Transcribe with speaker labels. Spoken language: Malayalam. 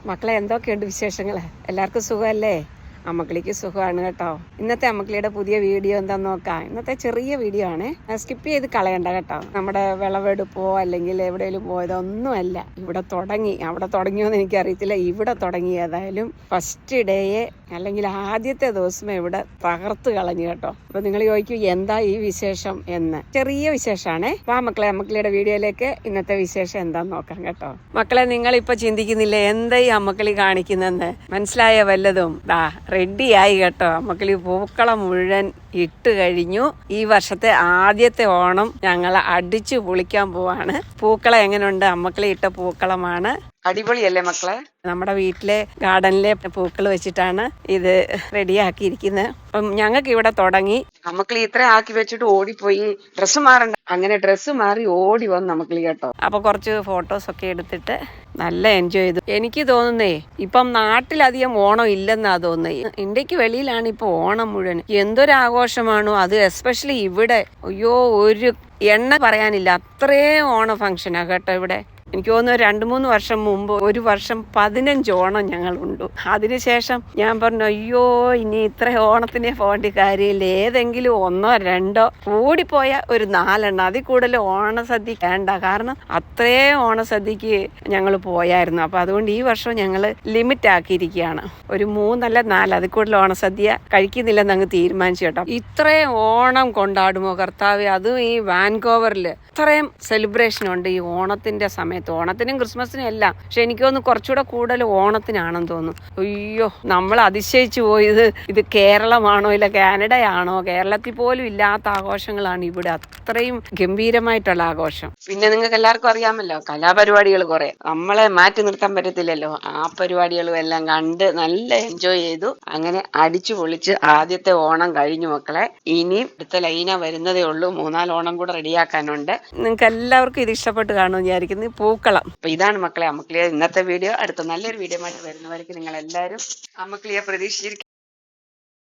Speaker 1: മക്കളെ എന്തൊക്കെയുണ്ട് വിശേഷങ്ങൾ? എല്ലാവർക്കും സുഖമല്ലേ? അമ്മക്കിളിക്ക് സുഖമാണ് കേട്ടോ. ഇന്നത്തെ അമ്മക്കിളിയുടെ പുതിയ വീഡിയോ എന്താന്ന് നോക്കാം. ഇന്നത്തെ ചെറിയ വീഡിയോ ആണ്, സ്കിപ്പ് ചെയ്ത് കളയണ്ട കേട്ടോ. നമ്മുടെ വിളവെടുപ്പോ അല്ലെങ്കിൽ എവിടെയെങ്കിലും പോയതൊന്നുമല്ല. ഇവിടെ തുടങ്ങി, അവിടെ തുടങ്ങിയോന്ന് എനിക്കറിയത്തില്ല. ഇവിടെ തുടങ്ങി. ഏതായാലും ഫസ്റ്റ് ഡേയെ അല്ലെങ്കിൽ ആദ്യത്തെ ദിവസമേ ഇവിടെ തകർത്ത് കളഞ്ഞു കേട്ടോ. അപ്പൊ നിങ്ങൾ ചോദിക്കും എന്താ ഈ വിശേഷം എന്ന്. ചെറിയ വിശേഷമാണേ. വാ മക്കളെ, അമ്മക്കിളിയുടെ വീഡിയോയിലേക്ക് ഇന്നത്തെ വിശേഷം എന്താന്ന് നോക്കാം കേട്ടോ. മക്കളെ, നിങ്ങൾ ഇപ്പൊ ചിന്തിക്കുന്നില്ലേ എന്താ ഈ അമ്മക്കിളി കാണിക്കുന്നെന്ന്? മനസ്സിലായ വല്ലതും? റെഡിയായി കേട്ടോ. അമ്മക്കിളി പൂക്കളം മുഴുവൻ ഇട്ട് കഴിഞ്ഞു. ഈ വർഷത്തെ ആദ്യത്തെ ഓണം ഞങ്ങൾ അടിച്ചു പൊളിക്കാൻ പോവാണ്. പൂക്കളം എങ്ങനെയുണ്ട്? അമ്മക്കിളി ഇട്ട പൂക്കളമാണ്. അടിപൊളിയല്ലേ മക്കളെ? നമ്മുടെ വീട്ടിലെ ഗാർഡനിലെ പൂക്കൾ വെച്ചിട്ടാണ് ഇത് റെഡിയാക്കിയിരിക്കുന്നത്. അപ്പം ഞങ്ങൾക്ക് ഇവിടെ തുടങ്ങി. അമ്മക്കിളി ഇത്ര ആക്കി വെച്ചിട്ട് ഓടിപ്പോയി ഡ്രസ്സ് മാറണ്ട. അങ്ങനെ ഡ്രസ്സ് മാറി ഓടി വന്നു അമ്മക്കിളി കേട്ടോ. അപ്പൊ കുറച്ച് ഫോട്ടോസ് ഒക്കെ എടുത്തിട്ട് നല്ല എൻജോയ് ചെയ്തു. എനിക്ക് തോന്നുന്നേ ഇപ്പം നാട്ടിലധികം ഓണം ഇല്ലെന്നാ തോന്നുന്നത്. ഇന്ത്യക്ക് വെളിയിലാണ് ഇപ്പൊ ഓണം മുഴുവൻ. എന്തൊരാഘോഷമാണോ അത്. എസ്പെഷ്യലി ഇവിടെ അയ്യോ ഒരു എണ്ണ പറയാനില്ല, അത്രയും ഓണം ഫംഗ്ഷനാ കേട്ടോ ഇവിടെ. എനിക്ക് തോന്നുന്നു 2-3 വർഷം മുമ്പ് ഒരു വർഷം 15 ഓണം ഞങ്ങളുണ്ട്. അതിനുശേഷം ഞാൻ പറഞ്ഞു അയ്യോ ഇനി ഇത്ര ഓണത്തിനെ പോകേണ്ട കാര്യമില്ല, ഏതെങ്കിലും 1-2 കൂടിപ്പോയ ഒരു 4 അതിൽ കൂടുതൽ ഓണസദ്യ വേണ്ട. കാരണം അത്രയും ഓണസദ്യക്ക് ഞങ്ങൾ പോയായിരുന്നു. അപ്പൊ അതുകൊണ്ട് ഈ വർഷം ഞങ്ങൾ ലിമിറ്റ് ആക്കിയിരിക്കുകയാണ്. ഒരു 3-4 അതിൽ കൂടുതൽ ഓണസദ്യ കഴിക്കുന്നില്ലെന്ന് അങ്ങ് തീരുമാനിച്ചു കേട്ടോ. ഇത്രയും ഓണം കൊണ്ടാടുമോ കർത്താവ്? അതും ഈ വാൻകോവറിൽ ഇത്രയും സെലിബ്രേഷൻ ഉണ്ട് ഈ ഓണത്തിന്റെ സമയത്ത്. ഓണത്തിനും ക്രിസ്മസിനും എല്ലാം, പക്ഷെ എനിക്ക് തോന്നുന്നു കുറച്ചുകൂടെ കൂടുതൽ ഓണത്തിനാണെന്ന് തോന്നുന്നു. അയ്യോ നമ്മൾ അതിശയിച്ചു പോയത് ഇത് കേരളമാണോ ഇല്ല കാനഡയാണോ? കേരളത്തിൽ പോലും ഇല്ലാത്ത ആഘോഷങ്ങളാണ് ഇവിടെ. അത്രയും ഗംഭീരമായിട്ടുള്ള ആഘോഷം. പിന്നെ നിങ്ങൾക്ക് എല്ലാവർക്കും അറിയാമല്ലോ, കലാപരിപാടികൾ കുറെ നമ്മളെ മാറ്റി നിർത്താൻ പറ്റത്തില്ലല്ലോ. ആ പരിപാടികളും എല്ലാം കണ്ട് നല്ല എൻജോയ് ചെയ്തു. അങ്ങനെ അടിച്ചു പൊളിച്ച് ആദ്യത്തെ ഓണം കഴിഞ്ഞു മക്കളെ. ഇനിയും അടുത്ത ലൈന വരുന്നതേ ഉള്ളൂ. 3-4 ഓണം കൂടെ റെഡിയാക്കാനുണ്ട്. നിങ്ങൾക്ക് എല്ലാവർക്കും ഇത് ഇഷ്ടപ്പെട്ട് കാണുമെന്ന് വിചാരിക്കുന്നു. പൂക്കളം. അപ്പൊ ഇതാണ് മക്കളെ അമ്മക്കിളിയെ ഇന്നത്തെ വീഡിയോ. അടുത്ത നല്ലൊരു വീഡിയോ ആയിട്ട് വരുന്നവർക്ക് നിങ്ങൾ എല്ലാവരും അമ്മക്കിളിയെ പ്രതീക്ഷിച്ചിരിക്കും.